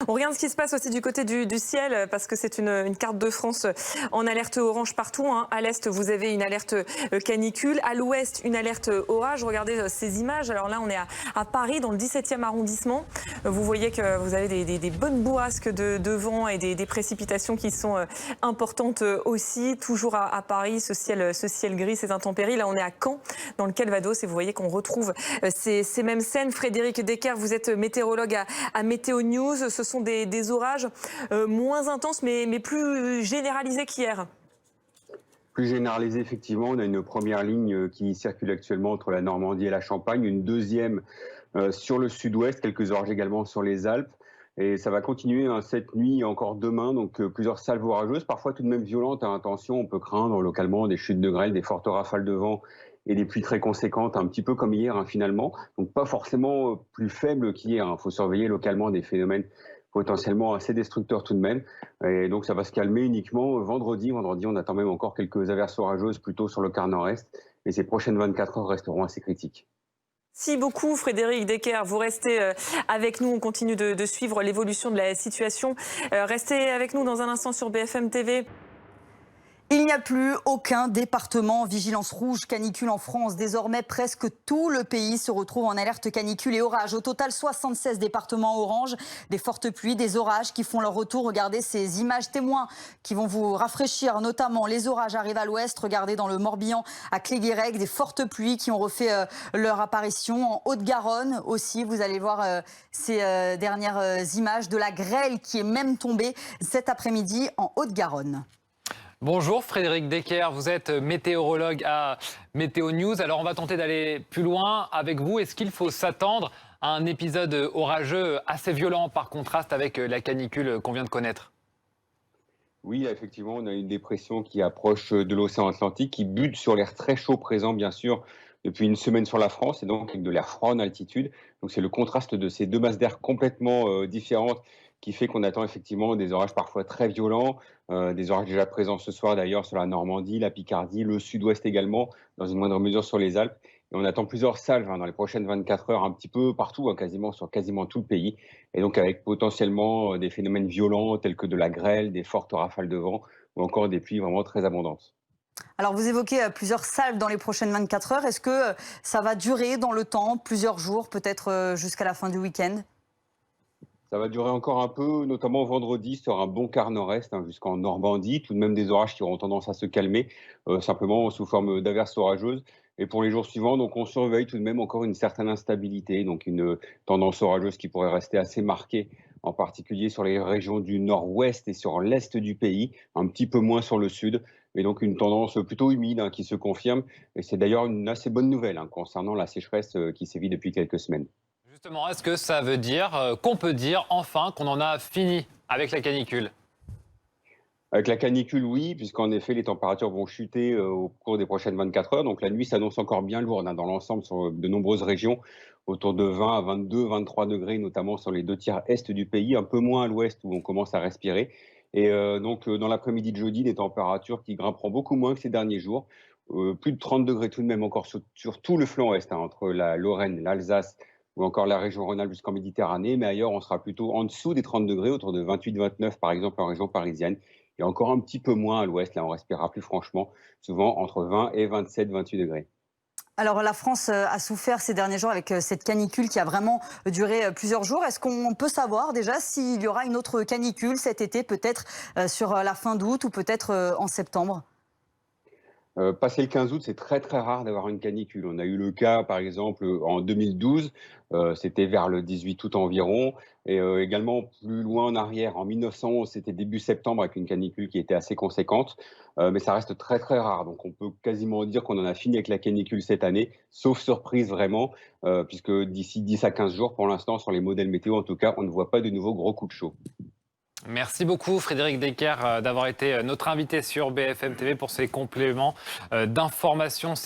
On regarde ce qui se passe aussi du côté du ciel parce que c'est une carte de France en alerte orange partout. Hein. À l'est, vous avez une alerte canicule. À l'ouest, une alerte orage. Regardez ces images. Alors là, on est à Paris, dans le 17e arrondissement. Vous voyez que vous avez des bonnes bourrasques de vent et des précipitations qui sont importantes aussi. Toujours à Paris, ce ciel gris, ces intempéries. Là, on est à Caen, dans le Calvados. Et vous voyez qu'on retrouve ces mêmes scènes. Frédéric Decker, vous êtes météorologue à Météo News. Ce sont des orages moins intenses mais plus généralisés qu'hier. Plus généralisé, effectivement, on a une première ligne qui circule actuellement entre la Normandie et la Champagne, une deuxième sur le sud-ouest, quelques orages également sur les Alpes. Et ça va continuer cette nuit et encore demain, donc plusieurs salves orageuses, parfois tout de même violentes. Attention, on peut craindre localement des chutes de grêle, des fortes rafales de vent et des pluies très conséquentes, un petit peu comme hier finalement. Donc pas forcément plus faibles qu'hier. Il faut surveiller localement des phénomènes potentiellement assez destructeurs tout de même. Et donc ça va se calmer uniquement vendredi. Vendredi, on attend même encore quelques averses orageuses plutôt sur le quart nord-est. Et ces prochaines 24 heures resteront assez critiques. Merci beaucoup Frédéric Decker. Vous restez avec nous. On continue de suivre l'évolution de la situation. Restez avec nous dans un instant sur BFM TV. Il n'y a plus aucun département en vigilance rouge canicule en France. Désormais, presque tout le pays se retrouve en alerte canicule et orage. Au total, 76 départements orange. Des fortes pluies, des orages qui font leur retour. Regardez ces images témoins qui vont vous rafraîchir. Notamment, les orages arrivent à l'ouest. Regardez dans le Morbihan, à Cléguérec, des fortes pluies qui ont refait leur apparition. En Haute-Garonne aussi, vous allez voir ces dernières images de la grêle qui est même tombée cet après-midi en Haute-Garonne. Bonjour Frédéric Decker, vous êtes météorologue à Météo News. Alors on va tenter d'aller plus loin avec vous. Est-ce qu'il faut s'attendre à un épisode orageux assez violent par contraste avec la canicule qu'on vient de connaître? Oui, effectivement, on a une dépression qui approche de l'océan Atlantique, qui bute sur l'air très chaud présent, bien sûr, depuis une semaine sur la France, et donc avec de l'air froid en altitude. Donc c'est le contraste de ces deux masses d'air complètement différentes qui fait qu'on attend effectivement des orages parfois très violents, des orages déjà présents ce soir d'ailleurs sur la Normandie, la Picardie, le sud-ouest également, dans une moindre mesure sur les Alpes. Et on attend plusieurs salves dans les prochaines 24 heures, un petit peu partout, quasiment sur quasiment tout le pays. Et donc avec potentiellement des phénomènes violents tels que de la grêle, des fortes rafales de vent ou encore des pluies vraiment très abondantes. Alors vous évoquez plusieurs salves dans les prochaines 24 heures. Est-ce que ça va durer dans le temps, plusieurs jours, peut-être jusqu'à la fin du week-end? Ça va durer encore un peu, notamment vendredi, sur un bon quart nord-est jusqu'en Normandie. Tout de même des orages qui auront tendance à se calmer, simplement sous forme d'averses orageuses. Et pour les jours suivants, donc on surveille tout de même encore une certaine instabilité, donc une tendance orageuse qui pourrait rester assez marquée, en particulier sur les régions du nord-ouest et sur l'est du pays, un petit peu moins sur le sud. Et donc une tendance plutôt humide qui se confirme. Et c'est d'ailleurs une assez bonne nouvelle concernant la sécheresse qui sévit depuis quelques semaines. Justement, est-ce que ça veut dire qu'on peut dire enfin qu'on en a fini avec la canicule? Avec la canicule, oui, puisqu'en effet, les températures vont chuter au cours des prochaines 24 heures. Donc la nuit s'annonce encore bien lourde dans l'ensemble sur de nombreuses régions, autour de 20 à 22, 23 degrés, notamment sur les deux tiers est du pays, un peu moins à l'ouest où on commence à respirer. Et donc dans l'après-midi de jeudi, des températures qui grimperont beaucoup moins que ces derniers jours. Plus de 30 degrés tout de même encore sur tout le flanc ouest, entre la Lorraine, l'Alsace ou encore la région Rhône-Alpes jusqu'en Méditerranée. Mais ailleurs, on sera plutôt en dessous des 30 degrés, autour de 28-29 par exemple en région parisienne. Et encore un petit peu moins à l'ouest, là on respirera plus franchement, souvent entre 20 et 27-28 degrés. Alors la France a souffert ces derniers jours avec cette canicule qui a vraiment duré plusieurs jours. Est-ce qu'on peut savoir déjà s'il y aura une autre canicule cet été, peut-être sur la fin d'août ou peut-être en septembre? Passé le 15 août, c'est très très rare d'avoir une canicule. On a eu le cas, par exemple, en 2012, c'était vers le 18 août environ, et également plus loin en arrière, en 1911, c'était début septembre avec une canicule qui était assez conséquente, mais ça reste très très rare. Donc on peut quasiment dire qu'on en a fini avec la canicule cette année, sauf surprise vraiment, puisque d'ici 10 à 15 jours, pour l'instant, sur les modèles météo en tout cas, on ne voit pas de nouveaux gros coups de chaud. Merci beaucoup Frédéric Decker d'avoir été notre invité sur BFM TV pour ces compléments d'informations.